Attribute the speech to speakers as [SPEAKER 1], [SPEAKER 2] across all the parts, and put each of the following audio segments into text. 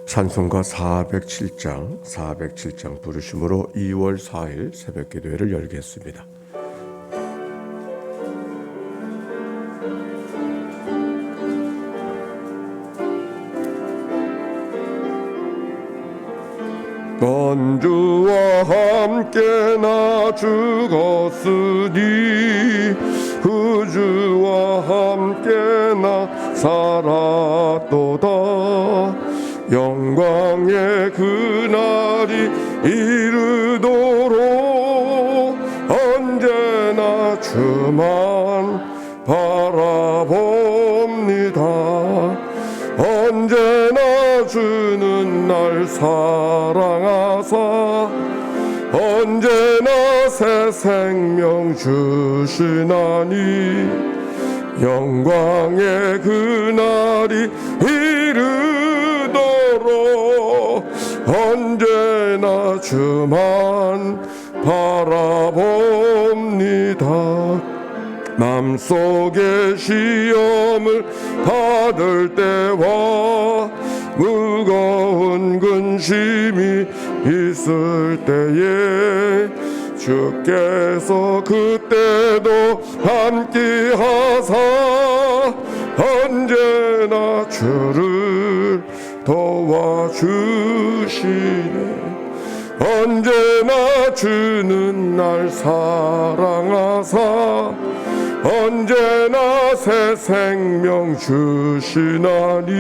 [SPEAKER 1] 찬송가 407장 부르심으로 2월 4일 새벽기도회를 열겠습니다. 건주와 함께 나 죽었으니 구주와 함께 나 살았도다. 영광의 그날이 이르도록 언제나 주만 바라봅니다. 언제나 주는 날 사랑하사 언제나 새 생명 주시나니 영광의 그날이 이르도록 언제나 주만 바라봅니다. 맘속에 시험을 받을 때와 무거운 근심이 있을 때에 주께서 그때도 함께 하사 언제나 주를 도와주시네. 언제나 주는 날 사랑하사 언제나 새 생명 주시나니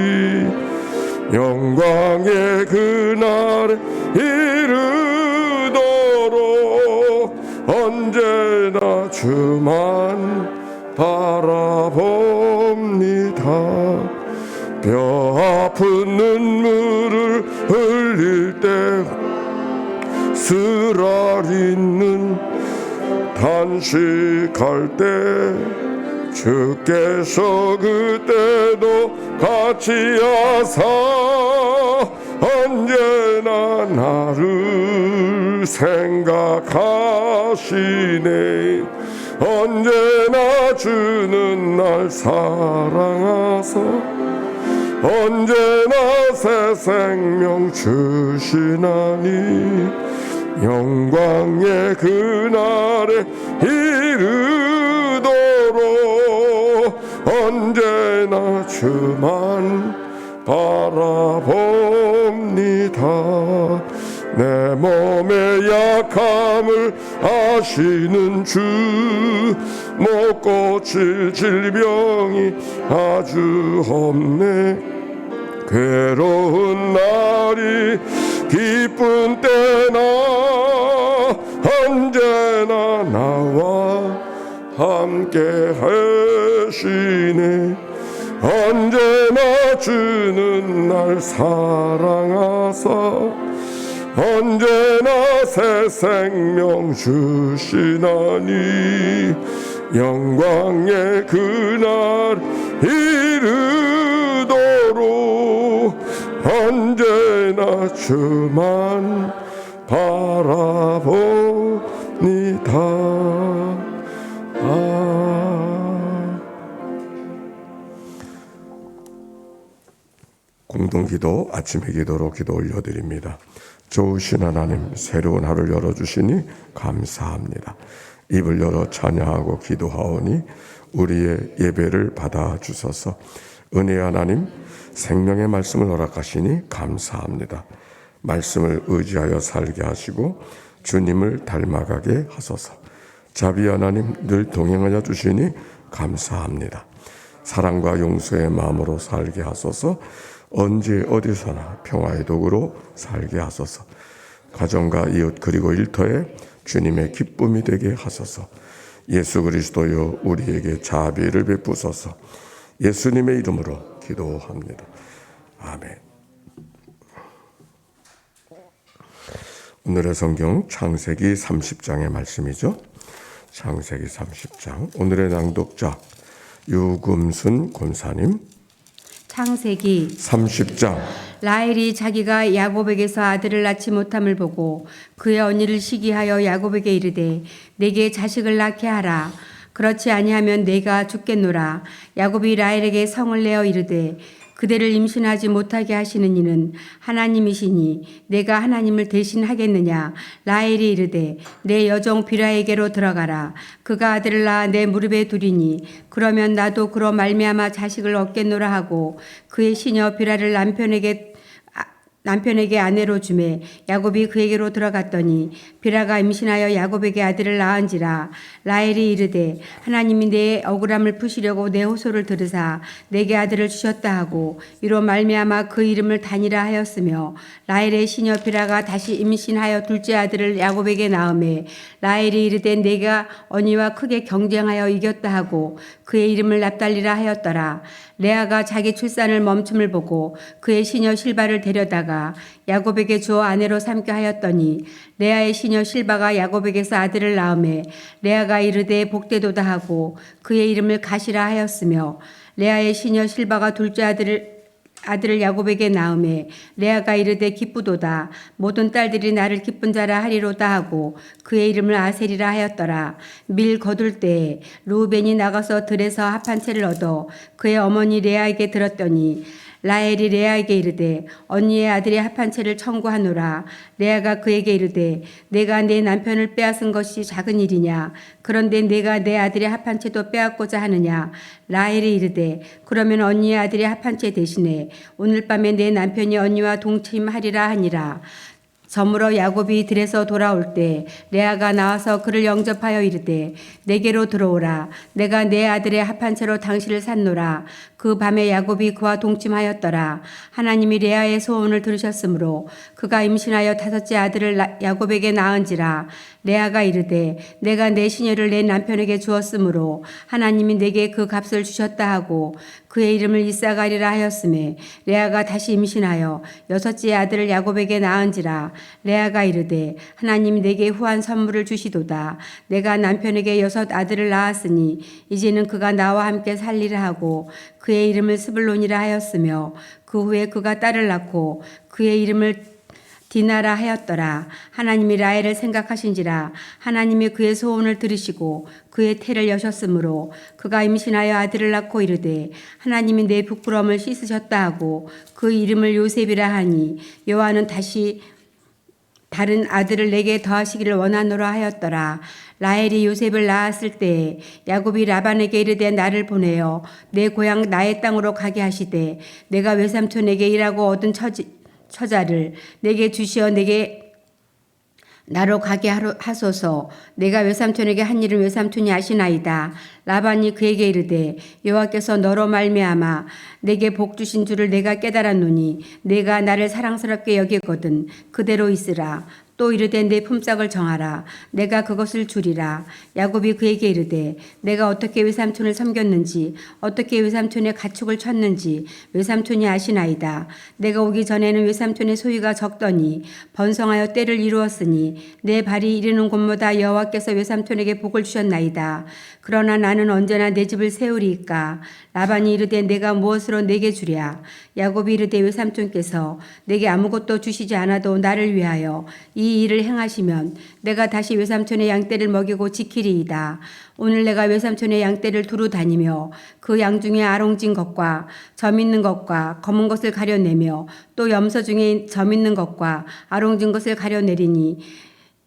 [SPEAKER 1] 영광의 그날에 이르도록 언제나 주만 바라봅니다. 뼈 아픈 눈물을 흘릴 때 쓰라리는 단식할 때 주께서 그때도 같이 하사 언제나 나를 생각하시네. 언제나 주는 날 사랑하사 언제나 새 생명 주시나니 영광의 그날에 이르도록 언제나 주만 바라봅니다. 내 몸의 약함을 아시는 주 못 고칠 질병이 아주 없네. 괴로운 날이 기쁜 때나 언제나 나와 함께 하시네. 언제나 주는 날 사랑하사 언제나 새 생명 주시나니 영광의 그날 이르도록 언제나 주만 바라봅니다. 공동기도 아침의 기도로 기도 올려드립니다. 좋으신 하나님, 새로운 하루를 열어주시니 감사합니다. 입을 열어 찬양하고 기도하오니 우리의 예배를 받아주소서. 은혜의 하나님, 생명의 말씀을 허락하시니 감사합니다. 말씀을 의지하여 살게 하시고 주님을 닮아가게 하소서. 자비 하나님, 늘 동행하여 주시니 감사합니다. 사랑과 용서의 마음으로 살게 하소서. 언제 어디서나 평화의 도구로 살게 하소서. 가정과 이웃 그리고 일터에 주님의 기쁨이 되게 하소서. 예수 그리스도여 우리에게 자비를 베푸소서. 예수님의 이름으로 기도합니다. 아멘. 오늘의 성경 창세기 30장의 말씀이죠. 창세기 30장. 오늘의 낭독자 유금순 권사님.
[SPEAKER 2] 창세기
[SPEAKER 1] 30장.
[SPEAKER 2] 라헬이 자기가 야곱에게서 아들을 낳지 못함을 보고 그의 언니를 시기하여 야곱에게 이르되 내게 자식을 낳게 하라. 그렇지 아니하면 내가 죽겠노라. 야곱이 라헬에게 성을 내어 이르되 그대를 임신하지 못하게 하시는 이는 하나님이시니 내가 하나님을 대신하겠느냐. 라헬이 이르되 내 여종 비라에게로 들어가라. 그가 아들을 낳아 내 무릎에 두리니 그러면 나도 그로 말미암아 자식을 얻겠노라 하고 그의 시녀 비라를 남편에게 아내로 주매 야곱이 그에게로 들어갔더니 비라가 임신하여 야곱에게 아들을 낳은지라. 라헬이 이르되 하나님이 내 억울함을 푸시려고 내 호소를 들으사 내게 아들을 주셨다 하고 이로 말미암아 그 이름을 다니라 하였으며 라헬의 시녀 비라가 다시 임신하여 둘째 아들을 야곱에게 낳음에 라헬이 이르되 내가 언니와 크게 경쟁하여 이겼다 하고 그의 이름을 납달리라 하였더라. 레아가 자기 출산을 멈춤을 보고 그의 시녀 실바를 데려다가 야곱에게 주어 아내로 삼게 하였더니 레아의 시녀 실바가 야곱에게서 아들을 낳음에 레아가 이르되 복되도다 하고 그의 이름을 가시라 하였으며 레아의 시녀 실바가 둘째 아들을 야곱에게 낳음에 레아가 이르되 기쁘도다 모든 딸들이 나를 기쁜 자라 하리로다 하고 그의 이름을 아셀이라 하였더라. 밀 거둘 때에 루벤이 나가서 들에서 합한 채를 얻어 그의 어머니 레아에게 들었더니 라헬이 레아에게 이르되 언니의 아들이 합한 채를 청구하노라. 레아가 그에게 이르되 내가 내 남편을 빼앗은 것이 작은 일이냐. 그런데 내가 내 아들의 합한 채도 빼앗고자 하느냐. 라헬이 이르되 그러면 언니의 아들이 합한 채 대신에 오늘 밤에 내 남편이 언니와 동침하리라 하니라. 저물어 야곱이 들에서 돌아올 때 레아가 나와서 그를 영접하여 이르되 내게로 들어오라. 내가 내 아들의 합한 채로 당신을 샀노라. 그 밤에 야곱이 그와 동침하였더라. 하나님이 레아의 소원을 들으셨으므로 그가 임신하여 다섯째 아들을 야곱에게 낳은지라. 레아가 이르되 내가 내 시녀를 내 남편에게 주었으므로 하나님이 내게 그 값을 주셨다 하고 그의 이름을 이사가리라 하였음에 레아가 다시 임신하여 여섯째 아들을 야곱에게 낳은지라. 레아가 이르되 하나님이 내게 후한 선물을 주시도다. 내가 남편에게 여섯 아들을 낳았으니 이제는 그가 나와 함께 살리라 하고 그의 이름을 스불론이라 하였으며 그 후에 그가 딸을 낳고 그의 이름을 디나라 하였더라. 하나님이 라헬을 생각하신지라. 하나님이 그의 소원을 들으시고 그의 태를 여셨으므로 그가 임신하여 아들을 낳고 이르되 하나님이 내 부끄러움을 씻으셨다 하고 그 이름을 요셉이라 하니 여호와는 다시 다른 아들을 내게 더하시기를 원하노라 하였더라. 라헬이 요셉을 낳았을 때 야곱이 라반에게 이르되 나를 보내어 내 고향 나의 땅으로 가게 하시되 내가 외삼촌에게 일하고 얻은 처자를 내게 주시어 내게 나로 가게 하소서. 내가 외삼촌에게 한 일은 외삼촌이 아시나이다. 라반이 그에게 이르되 여호와께서 너로 말미암아 내게 복 주신 줄을 내가 깨달았노니 내가 나를 사랑스럽게 여기거든 그대로 있으라. 또 이르되 내 품삯을 정하라. 내가 그것을 주리라. 야곱이 그에게 이르되 내가 어떻게 외삼촌을 섬겼는지 어떻게 외삼촌의 가축을 쳤는지 외삼촌이 아시나이다. 내가 오기 전에는 외삼촌의 소유가 적더니 번성하여 때를 이루었으니 내 발이 이르는 곳마다 여호와께서 외삼촌에게 복을 주셨나이다. 그러나 나는 언제나 내 집을 세우리이까. 라반이 이르되 내가 무엇으로 내게 주랴. 야곱이 이르되 외삼촌께서 내게 아무것도 주시지 않아도 나를 위하여 이 일을 행하시면 내가 다시 외삼촌의 양떼를 먹이고 지키리이다. 오늘 내가 외삼촌의 양떼를 두루 다니며 그 양 중에 아롱진 것과 점 있는 것과 검은 것을 가려내며 또 염소 중에 점 있는 것과 아롱진 것을 가려내리니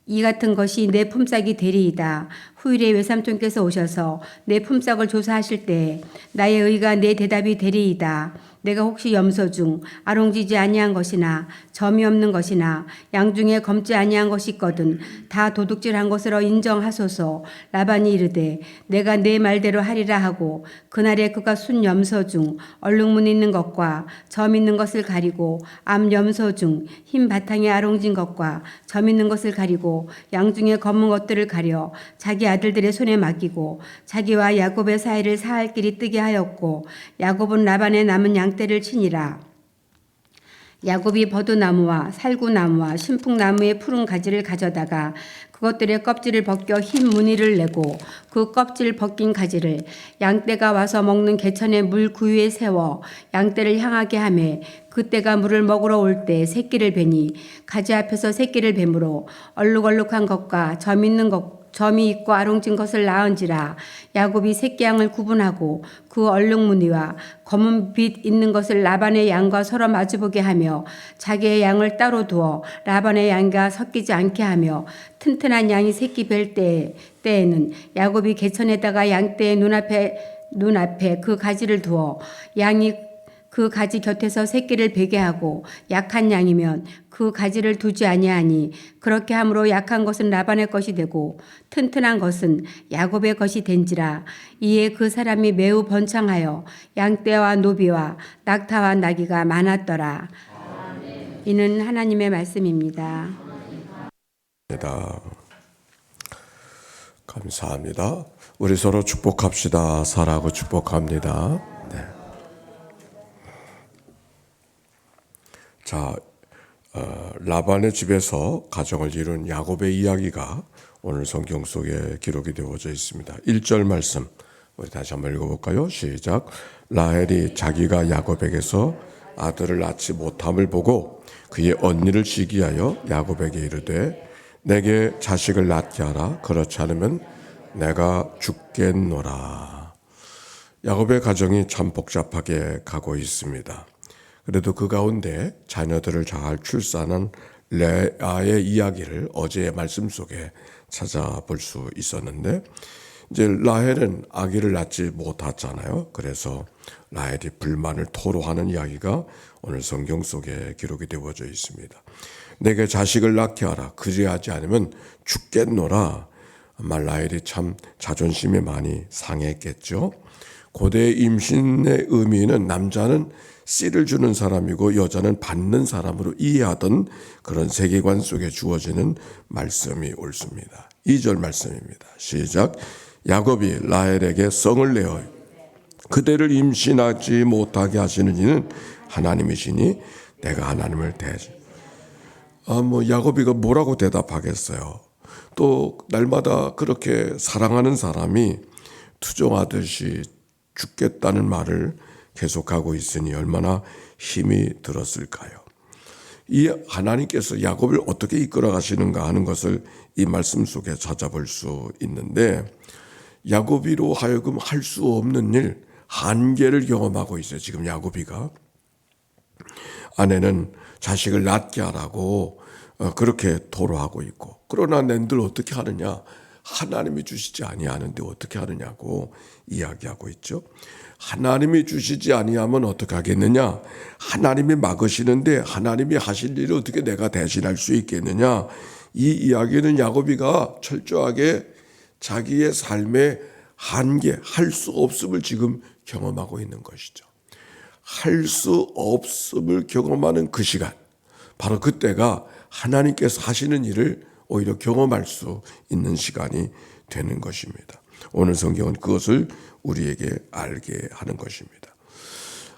[SPEAKER 2] 이 같은 것이 내 품삯이 되리이다. 후일에 외삼촌께서 오셔서 내 품삯을 조사하실 때 나의 의가 내 대답이 되리이다. 내가 혹시 염소 중 아롱지지 아니한 것이나 점이 없는 것이나 양 중에 검지 아니한 것이 있거든 다 도둑질한 것으로 인정하소서. 라반이 이르되 내가 내 말대로 하리라 하고 그날에 그가 순 염소 중 얼룩무 있는 것과 점 있는 것을 가리고 암 염소 중 흰 바탕에 아롱진 것과 점 있는 것을 가리고 양 중에 검은 것들을 가려 자기 아들들의 손에 맡기고 자기와 야곱의 사이를 사할 길이 뜨게 하였고 야곱은 라반의 남은 양떼를 치니라. 야곱이 버드나무와 살구나무와 신풍나무의 푸른 가지를 가져다가 그것들의 껍질을 벗겨 흰 무늬를 내고 그 껍질 벗긴 가지를 양떼가 와서 먹는 개천의 물 구유에 세워 양떼를 향하게 하매 그때가 물을 먹으러 올 때 새끼를 베니 가지 앞에서 새끼를 뱀으로 얼룩얼룩한 것과 점 있는 것 점이 있고 아롱진 것을 낳은지라. 야곱이 새끼 양을 구분하고 그 얼룩무늬와 검은 빛 있는 것을 라반의 양과 서로 마주보게 하며 자기의 양을 따로 두어 라반의 양과 섞이지 않게 하며 튼튼한 양이 새끼 뵐 때에는 야곱이 개천에다가 양떼의 눈앞에 그 가지를 두어 양이 그 가지 곁에서 새끼를 베게 하고 약한 양이면 그 가지를 두지 아니하니 그렇게 함으로 약한 것은 라반의 것이 되고 튼튼한 것은 야곱의 것이 된지라. 이에 그 사람이 매우 번창하여 양떼와 노비와 낙타와 나귀가 많았더라. 이는 하나님의 말씀입니다.
[SPEAKER 1] 감사합니다. 우리 서로 축복합시다. 사랑하고 축복합니다. 네. 자, 라반의 집에서 가정을 이룬 야곱의 이야기가 오늘 성경 속에 기록이 되어져 있습니다. 1절 말씀 우리 다시 한번 읽어볼까요? 시작. 라헬이 자기가 야곱에게서 아들을 낳지 못함을 보고 그의 언니를 시기하여 야곱에게 이르되 내게 자식을 낳게 하라. 그렇지 않으면 내가 죽겠노라. 야곱의 가정이 참 복잡하게 가고 있습니다. 그래도 그 가운데 자녀들을 잘 출산한 레아의 이야기를 어제의 말씀 속에 찾아볼 수 있었는데, 이제 라헬은 아기를 낳지 못했잖아요. 그래서 라헬이 불만을 토로하는 이야기가 오늘 성경 속에 기록이 되어져 있습니다. 내게 자식을 낳게 하라. 그리하지 않으면 죽겠노라. 아마 라헬이 참 자존심이 많이 상했겠죠. 고대 임신의 의미는 남자는 씨를 주는 사람이고 여자는 받는 사람으로 이해하던 그런 세계관 속에 주어지는 말씀이 옳습니다. 2절 말씀입니다. 시작. 야곱이 라헬에게 성을 내어 그대를 임신하지 못하게 하시는 이는 하나님이시니 내가 하나님을 대하지. 야곱이가 뭐라고 대답하겠어요. 또 날마다 그렇게 사랑하는 사람이 투정하듯이 죽겠다는 말을 계속하고 있으니 얼마나 힘이 들었을까요? 이 하나님께서 야곱을 어떻게 이끌어 가시는가 하는 것을 이 말씀 속에 찾아볼 수 있는데, 야곱이로 하여금 할 수 없는 일, 한계를 경험하고 있어요. 지금 야곱이가 아내는 자식을 낳게 하라고 그렇게 토로하고 있고, 그러나 낸들 어떻게 하느냐, 하나님이 주시지 아니하는데 어떻게 하느냐고 이야기하고 있죠. 하나님이 주시지 아니하면 어떻게 하겠느냐, 하나님이 막으시는데 하나님이 하실 일을 어떻게 내가 대신할 수 있겠느냐. 이 이야기는 야곱이가 철저하게 자기의 삶의 한계, 할 수 없음을 지금 경험하고 있는 것이죠. 할 수 없음을 경험하는 그 시간, 바로 그때가 하나님께서 하시는 일을 오히려 경험할 수 있는 시간이 되는 것입니다. 오늘 성경은 그것을 우리에게 알게 하는 것입니다.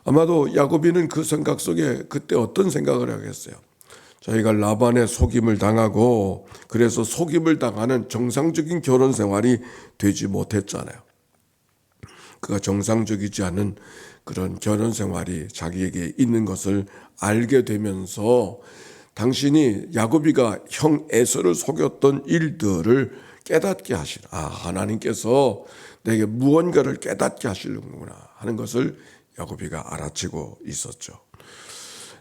[SPEAKER 1] 아마도 야곱이는 그 생각 속에 그때 어떤 생각을 하겠어요. 자기가 라반의 속임을 당하고 그래서 속임을 당하는 정상적인 결혼 생활이 되지 못했잖아요. 그가 정상적이지 않은 그런 결혼 생활이 자기에게 있는 것을 알게 되면서 당신이 야곱이가 형 에서를 속였던 일들을 깨닫게 하시라. 하나님께서 내게 무언가를 깨닫게 하시는구나 하는 것을 야곱이가 알아채고 있었죠.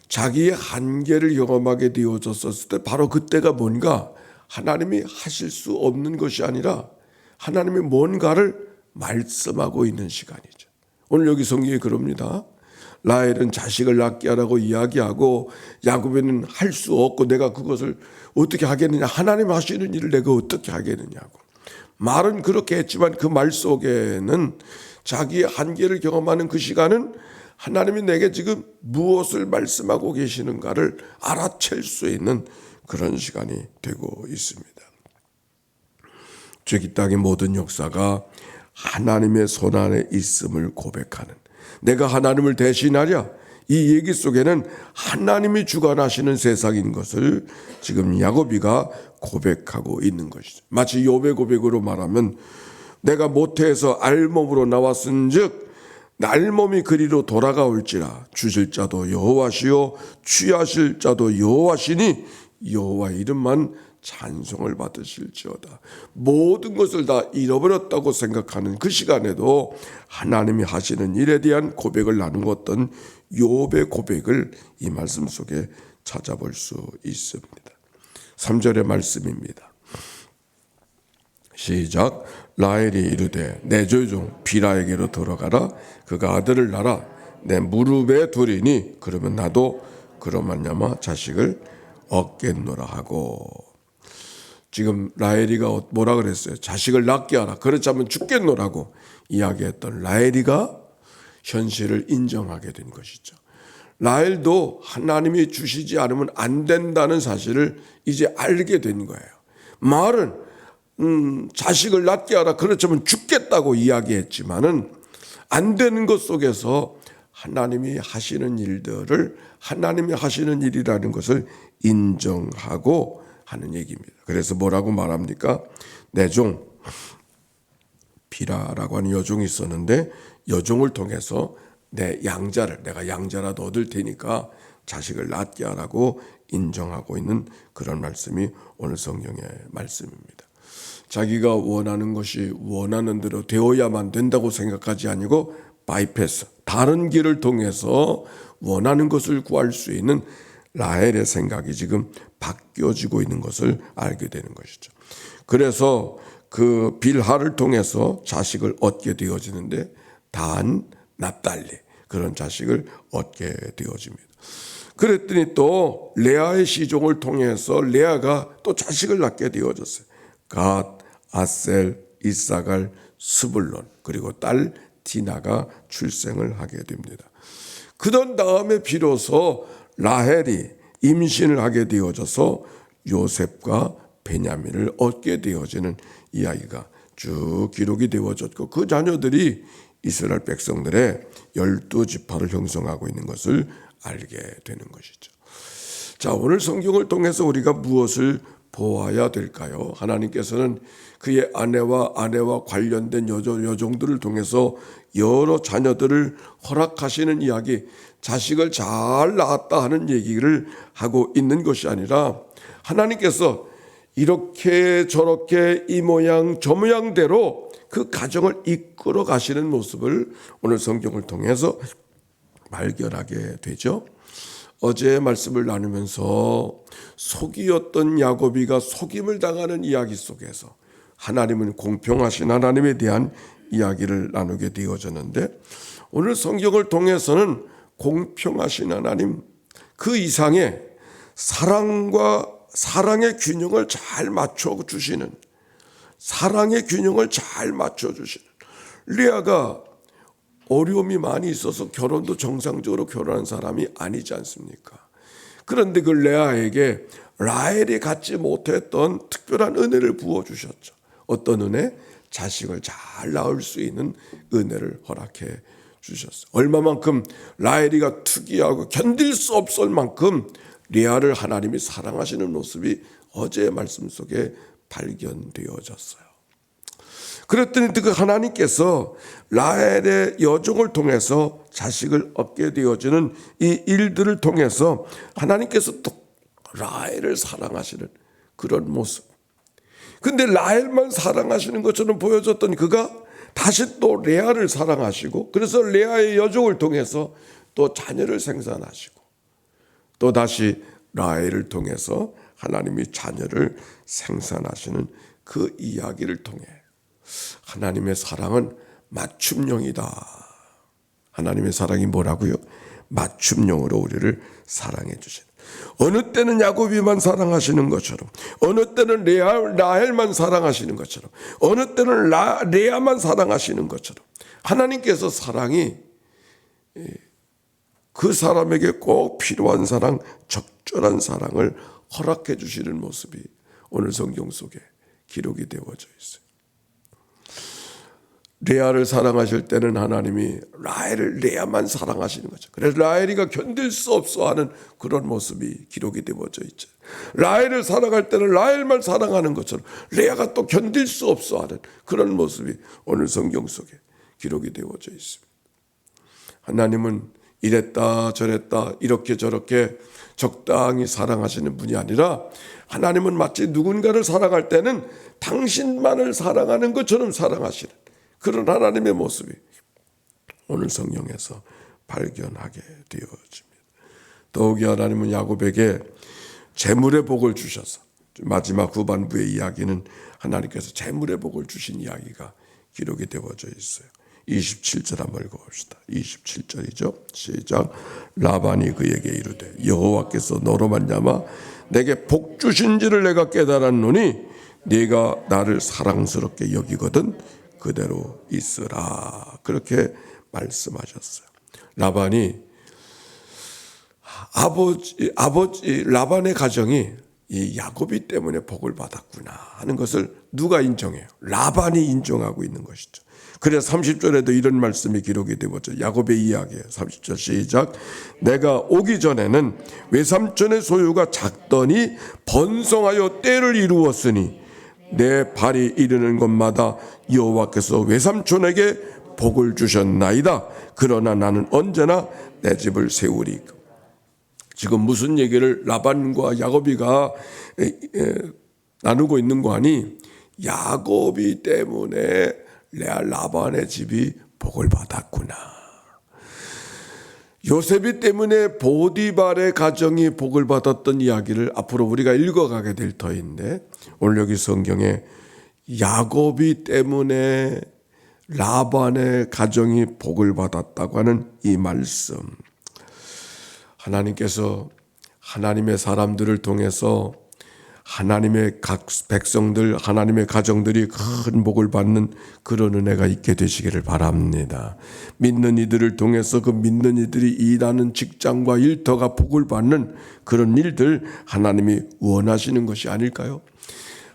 [SPEAKER 1] 자기의 한계를 경험하게 되어졌을 때 바로 그때가 뭔가 하나님이 하실 수 없는 것이 아니라 하나님이 뭔가를 말씀하고 있는 시간이죠. 오늘 여기 성경이 그럽니다. 라헬은 자식을 낳게 하라고 이야기하고 야곱에는 할 수 없고 내가 그것을 어떻게 하겠느냐, 하나님 하시는 일을 내가 어떻게 하겠느냐고. 말은 그렇게 했지만 그 말 속에는 자기의 한계를 경험하는 그 시간은 하나님이 내게 지금 무엇을 말씀하고 계시는가를 알아챌 수 있는 그런 시간이 되고 있습니다. 즉 이 땅의 모든 역사가 하나님의 손안에 있음을 고백하는, 내가 하나님을 대신하랴, 이 얘기 속에는 하나님이 주관하시는 세상인 것을 지금 야곱이가 고백하고 있는 것이죠. 마치 욥의 고백으로 말하면 내가 모태에서 알몸으로 나왔은즉 알몸이 그리로 돌아가올지라 주실 자도 여호와시요 취하실 자도 여호와시니 여호와 이름만 찬송을 받으실지어다. 모든 것을 다 잃어버렸다고 생각하는 그 시간에도 하나님이 하시는 일에 대한 고백을 나누었던 욥의 고백을 이 말씀 속에 찾아볼 수 있습니다. 3절의 말씀입니다. 시작. 라헬이 이르되 내 조종 비라에게로 들어가라. 그가 아들을 낳아 내 무릎에 두리니 그러면 나도 그로 말미암아 자식을 얻겠노라 하고. 지금 라헬이가 뭐라 그랬어요? 자식을 낳게 하라. 그렇지 않으면 죽겠노라고 이야기했던 라헬이가 현실을 인정하게 된 것이죠. 라헬도 하나님이 주시지 않으면 안 된다는 사실을 이제 알게 된 거예요. 말은 자식을 낳게 하라. 그렇지만 죽겠다고 이야기했지만은 안 되는 것 속에서 하나님이 하시는 일들을 하나님이 하시는 일이라는 것을 인정하고 하는 얘기입니다. 그래서 뭐라고 말합니까? 내 종 비라라고 하는 여종이 있었는데 여종을 통해서 내가 양자라도 얻을 테니까 자식을 낳게 하라고 인정하고 있는 그런 말씀이 오늘 성경의 말씀입니다. 자기가 원하는 것이 원하는 대로 되어야만 된다고 생각하지 아니고 바이패스, 다른 길을 통해서 원하는 것을 구할 수 있는 라헬의 생각이 지금 바뀌어지고 있는 것을 알게 되는 것이죠. 그래서 그 빌하를 통해서 자식을 얻게 되어지는데 단, 납달리 그런 자식을 얻게 되어집니다. 그랬더니 또 레아의 시종을 통해서 레아가 또 자식을 낳게 되어졌어요. 갓, 아셀, 이사갈, 스불론 그리고 딸 디나가 출생을 하게 됩니다. 그런 다음에 비로소 라헬이 임신을 하게 되어져서 요셉과 베냐민을 얻게 되어지는 이야기가 쭉 기록이 되어졌고 그 자녀들이 이스라엘 백성들의 12지파를 형성하고 있는 것을 알게 되는 것이죠. 자, 오늘 성경을 통해서 우리가 무엇을 보아야 될까요? 하나님께서는 그의 아내와 관련된 여종들을 통해서 여러 자녀들을 허락하시는 이야기, 자식을 잘 낳았다 하는 얘기를 하고 있는 것이 아니라 하나님께서 이렇게 저렇게 이 모양 저 모양대로 그 가정을 이끌어 가시는 모습을 오늘 성경을 통해서 발견하게 되죠. 어제 말씀을 나누면서 속이었던 야곱이가 속임을 당하는 이야기 속에서 하나님은 공평하신 하나님에 대한 이야기를 나누게 되어졌는데 오늘 성경을 통해서는 공평하신 하나님 그 이상의 사랑의 균형을 잘 맞춰주시는 레아가 어려움이 많이 있어서 결혼도 정상적으로 결혼한 사람이 아니지 않습니까? 그런데 그 레아에게 라헬이 갖지 못했던 특별한 은혜를 부어주셨죠. 어떤 은혜? 자식을 잘 낳을 수 있는 은혜를 허락해 주셨어요. 얼마만큼 라헬이가 특이하고 견딜 수 없을 만큼 레아를 하나님이 사랑하시는 모습이 어제의 말씀 속에 발견되어졌어요. 그랬더니 그 하나님께서 라헬의 여종을 통해서 자식을 얻게 되어지는 이 일들을 통해서 하나님께서 또 라헬을 사랑하시는 그런 모습. 근데 라헬만 사랑하시는 것처럼 보여졌던 그가 다시 또 레아를 사랑하시고 그래서 레아의 여종을 통해서 또 자녀를 생산하시고 또 다시 라헬을 통해서 하나님이 자녀를 생산하시는 그 이야기를 통해 하나님의 사랑은 맞춤형이다. 하나님의 사랑이 뭐라고요? 맞춤형으로 우리를 사랑해 주시는. 어느 때는 야곱이만 사랑하시는 것처럼 어느 때는 라헬만 사랑하시는 것처럼 어느 때는 레아만 사랑하시는 것처럼 하나님께서 사랑이 그 사람에게 꼭 필요한 사랑, 적절한 사랑을 허락해 주시는 모습이 오늘 성경 속에 기록이 되어져 있어요. 레아를 사랑하실 때는 하나님이 레아만 사랑하시는 거죠. 그래서 라헬이가 견딜 수 없어 하는 그런 모습이 기록이 되어져 있죠. 라헬을 사랑할 때는 라헬만 사랑하는 것처럼 레아가 또 견딜 수 없어 하는 그런 모습이 오늘 성경 속에 기록이 되어져 있습니다. 하나님은 이랬다 저랬다 이렇게 저렇게 적당히 사랑하시는 분이 아니라 하나님은 마치 누군가를 사랑할 때는 당신만을 사랑하는 것처럼 사랑하시는 그런 하나님의 모습이 오늘 성경에서 발견하게 되어집니다. 더욱이 하나님은 야곱에게 재물의 복을 주셔서 마지막 후반부의 이야기는 하나님께서 재물의 복을 주신 이야기가 기록이 되어져 있어요. 27절 한번 읽어봅시다. 27절이죠. 시작. 라반이 그에게 이르되 여호와께서 너로 말미암아 내게 복 주신지를 내가 깨달았노니 네가 나를 사랑스럽게 여기거든 그대로 있으라. 그렇게 말씀하셨어요. 라반이 아버지 라반의 가정이 이 야곱이 때문에 복을 받았구나 하는 것을 누가 인정해요? 라반이 인정하고 있는 것이죠. 그래서 30절에도 이런 말씀이 기록이 되었죠. 야곱의 이야기예요. 30절 시작. 내가 오기 전에는 외삼촌의 소유가 작더니 번성하여 때를 이루었으니 내 발이 이르는 곳마다 여호와께서 외삼촌에게 복을 주셨나이다. 그러나 나는 언제나 내 집을 세우리. 지금 무슨 얘기를 라반과 야곱이가 나누고 있는 거 아니? 야곱이 때문에 라반의 집이 복을 받았구나. 요셉이 때문에 보디발의 가정이 복을 받았던 이야기를 앞으로 우리가 읽어가게 될 터인데 오늘 여기 성경에 야곱이 때문에 라반의 가정이 복을 받았다고 하는 이 말씀, 하나님께서 하나님의 사람들을 통해서 하나님의 각 백성들, 하나님의 가정들이 큰 복을 받는 그런 은혜가 있게 되시기를 바랍니다. 믿는 이들을 통해서 그 믿는 이들이 일하는 직장과 일터가 복을 받는 그런 일들 하나님이 원하시는 것이 아닐까요?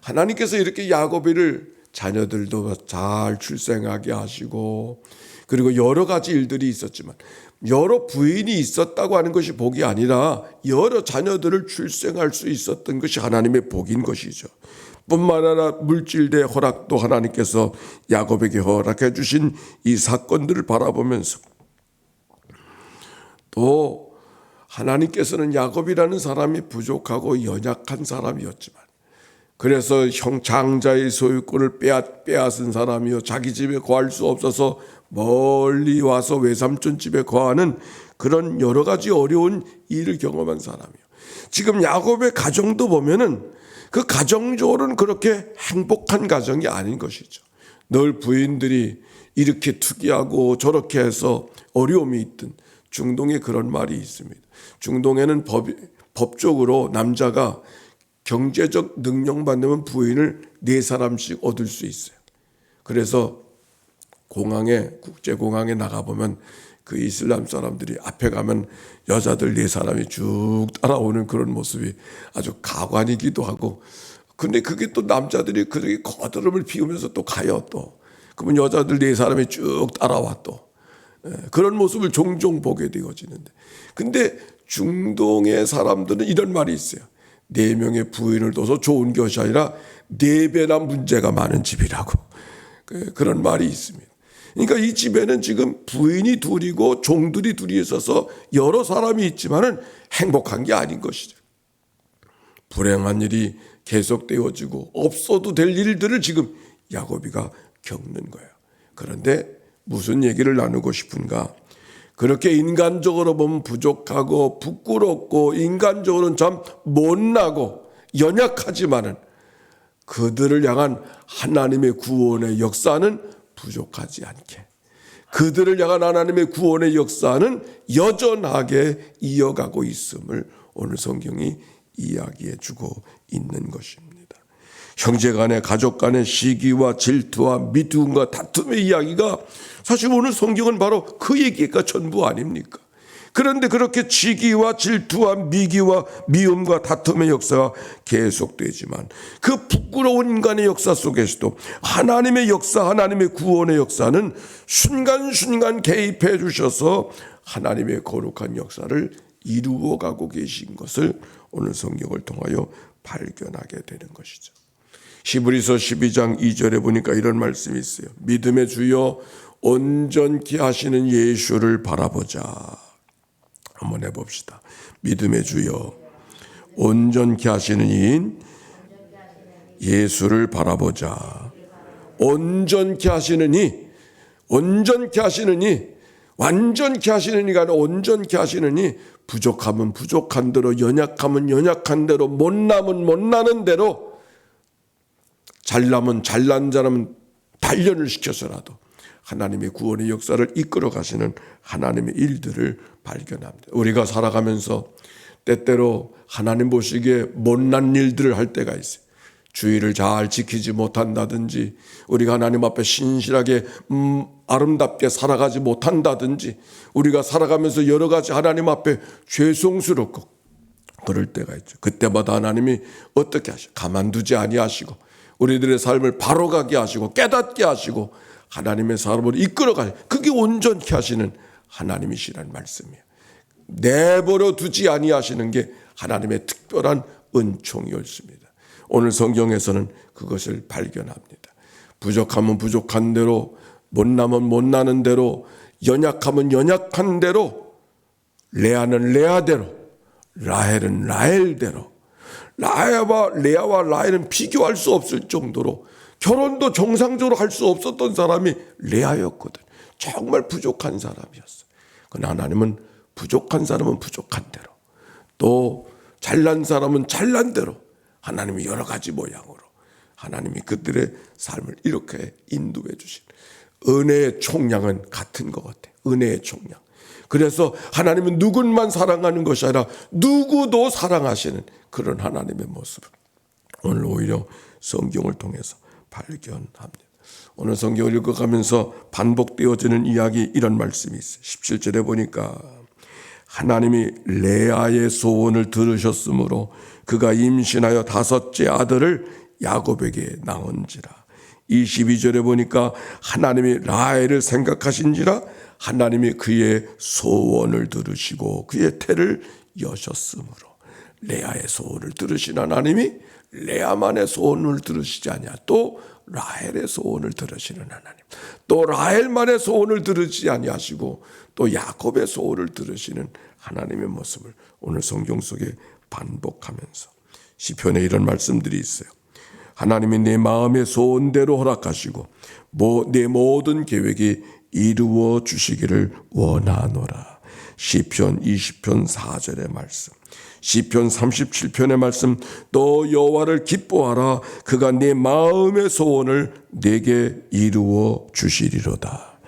[SPEAKER 1] 하나님께서 이렇게 야곱이를 자녀들도 잘 출생하게 하시고 그리고 여러 가지 일들이 있었지만 여러 부인이 있었다고 하는 것이 복이 아니라 여러 자녀들을 출생할 수 있었던 것이 하나님의 복인 것이죠. 뿐만 아니라 물질대 허락도 하나님께서 야곱에게 허락해 주신 이 사건들을 바라보면서 또 하나님께서는 야곱이라는 사람이 부족하고 연약한 사람이었지만 그래서 장자의 소유권을 빼앗은 사람이요 자기 집에 거할 수 없어서 멀리 와서 외삼촌 집에 거하는 그런 여러 가지 어려운 일을 경험한 사람이요. 지금 야곱의 가정도 보면은 그 가정적으로는 그렇게 행복한 가정이 아닌 것이죠. 늘 부인들이 이렇게 투기하고 저렇게 해서 어려움이 있든 중동에 그런 말이 있습니다. 중동에는 법적으로 남자가 경제적 능력만 되면 부인을 4사람씩 얻을 수 있어요. 그래서 국제공항에 나가보면 그 이슬람 사람들이 앞에 가면 여자들 4사람이 쭉 따라오는 그런 모습이 아주 가관이기도 하고 근데 그게 또 남자들이 그렇게 거드름을 피우면서 또 가요 또. 그러면 여자들 4사람이 쭉 따라와 또. 그런 모습을 종종 보게 되어지는데 근데 중동의 사람들은 이런 말이 있어요. 4명의 부인을 둬서 좋은 것이 아니라 4배나 문제가 많은 집이라고 그런 말이 있습니다. 그러니까 이 집에는 지금 부인이 둘이고 종들이 둘이 있어서 여러 사람이 있지만은 행복한 게 아닌 것이죠. 불행한 일이 계속되어지고 없어도 될 일들을 지금 야곱이가 겪는 거예요. 그런데 무슨 얘기를 나누고 싶은가? 그렇게 인간적으로 보면 부족하고 부끄럽고 인간적으로는 참 못나고 연약하지만은 그들을 향한 하나님의 구원의 역사는 부족하지 않게 그들을 향한 하나님의 구원의 역사는 여전하게 이어가고 있음을 오늘 성경이 이야기해 주고 있는 것입니다. 형제간의 가족간의 시기와 질투와 미움과 다툼의 이야기가 사실 오늘 성경은 바로 그 얘기가 전부 아닙니까? 그런데 그렇게 시기와 질투와 미기와 미움과 다툼의 역사가 계속되지만 그 부끄러운 인간의 역사 속에서도 하나님의 역사, 하나님의 구원의 역사는 순간순간 개입해 주셔서 하나님의 거룩한 역사를 이루어가고 계신 것을 오늘 성경을 통하여 발견하게 되는 것이죠. 히브리서 12장 2절에 보니까 이런 말씀이 있어요. 믿음의 주여 온전케 하시는 예수를 바라보자. 한번 해봅시다. 믿음의 주여, 온전케 하시는 이인 예수를 바라보자. 온전케 하시는 이, 온전케 하시는 이, 완전케 하시는 이가 아니라 온전케 하시는 이, 부족하면 부족한 대로, 연약하면 연약한 대로, 못나면 못나는 대로, 잘나면 잘난 자라면 단련을 시켜서라도 하나님의 구원의 역사를 이끌어 가시는 하나님의 일들을 발견합니다. 우리가 살아가면서 때때로 하나님 보시기에 못난 일들을 할 때가 있어요. 주의를 잘 지키지 못한다든지, 우리가 하나님 앞에 신실하게 아름답게 살아가지 못한다든지, 우리가 살아가면서 여러 가지 하나님 앞에 죄송스럽고 그럴 때가 있죠. 그때마다 하나님이 어떻게 하시고 가만두지 아니하시고 우리들의 삶을 바로 가게 하시고 깨닫게 하시고 하나님의 사람으로 이끌어가요. 그게 온전케 하시는 하나님이시라는 말씀이에요. 내버려 두지 아니하시는 게 하나님의 특별한 은총이었습니다. 오늘 성경에서는 그것을 발견합니다. 부족하면 부족한 대로, 못나면 못나는 대로, 연약하면 연약한 대로, 레아는 레아대로, 라헬은 라헬대로. 레아와 라헬은 비교할 수 없을 정도로 결혼도 정상적으로 할 수 없었던 사람이 레아였거든. 정말 부족한 사람이었어. 그러나 하나님은 부족한 사람은 부족한 대로, 또 잘난 사람은 잘난 대로 하나님이 여러 가지 모양으로 하나님이 그들의 삶을 이렇게 인도해 주신 은혜의 총량은 같은 것 같아요. 은혜의 총량. 그래서 하나님은 누군만 사랑하는 것이 아니라 누구도 사랑하시는 그런 하나님의 모습을 오늘 오히려 성경을 통해서 발견합니다. 오늘 성경을 읽어가면서 반복되어지는 이야기, 이런 말씀이 있어요. 17절에 보니까 하나님이 레아의 소원을 들으셨으므로 그가 임신하여 5째 아들을 야곱에게 낳은지라. 22절에 보니까 하나님이 라헬을 생각하신지라 하나님이 그의 소원을 들으시고 그의 태를 여셨으므로. 레아의 소원을 들으신 하나님이 레아만의 소원을 들으시지 아니하, 또 라헬의 소원을 들으시는 하나님, 또 라헬만의 소원을 들으시지 아니하시고 또 야곱의 소원을 들으시는 하나님의 모습을 오늘 성경 속에 반복하면서 시편에 이런 말씀들이 있어요. 하나님이 내 마음의 소원대로 허락하시고 내 모든 계획이 이루어 주시기를 원하노라. 시편 20편 4절의 말씀, 시편 37편의 말씀, 또 여호와를 기뻐하라. 그가 내 마음의 소원을 내게 이루어 주시리로다.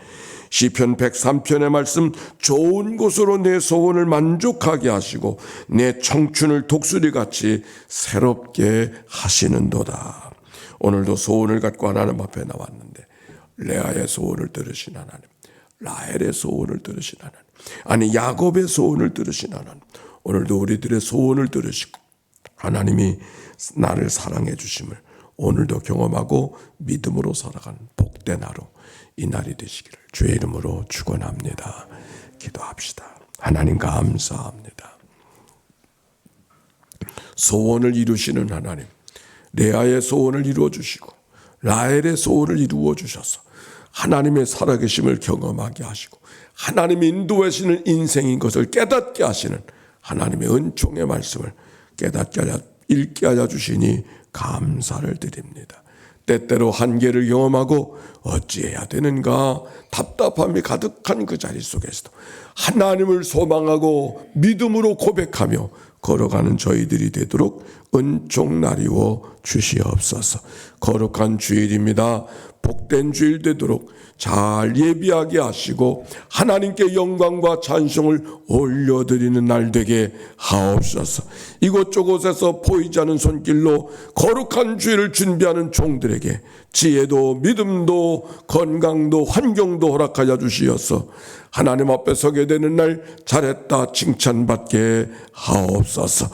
[SPEAKER 1] 시편 103편의 말씀, 좋은 곳으로 내 소원을 만족하게 하시고 내 청춘을 독수리같이 새롭게 하시는도다. 오늘도 소원을 갖고 하나님 앞에 나왔는데 레아의 소원을 들으신 하나님, 라헬의 소원을 들으신 하나님, 아니 야곱의 소원을 들으신 하나님, 오늘도 우리들의 소원을 들으시고 하나님이 나를 사랑해 주심을 오늘도 경험하고 믿음으로 살아가는 복된 하루, 이 날이 되시기를 주의 이름으로 축원합니다. 기도합시다. 하나님 감사합니다. 소원을 이루시는 하나님, 레아의 소원을 이루어 주시고 라헬의 소원을 이루어 주셔서 하나님의 살아계심을 경험하게 하시고 하나님이 인도하시는 인생인 것을 깨닫게 하시는 하나님의 은총의 말씀을 깨닫게 하여 읽게 하여 주시니 감사를 드립니다. 때때로 한계를 경험하고 어찌해야 되는가 답답함이 가득한 그 자리 속에서도 하나님을 소망하고 믿음으로 고백하며 걸어가는 저희들이 되도록 은총 나리워 주시옵소서. 거룩한 주일입니다. 복된 주일 되도록 잘 예비하게 하시고 하나님께 영광과 찬송을 올려드리는 날 되게 하옵소서. 이곳저곳에서 보이지 않는 손길로 거룩한 주일을 준비하는 종들에게 지혜도 믿음도 건강도 환경도 허락하여 주시어서 하나님 앞에 서게 되는 날 잘했다 칭찬받게 하옵소서.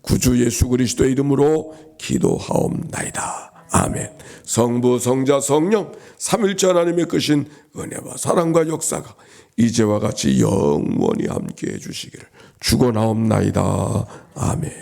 [SPEAKER 1] 구주 예수 그리스도의 이름으로 기도하옵나이다. 아멘. 성부 성자 성령 삼일째 하나님의 크신 은혜와 사랑과 역사가 이제와 같이 영원히 함께해 주시기를 축원하옵나이다. 아멘.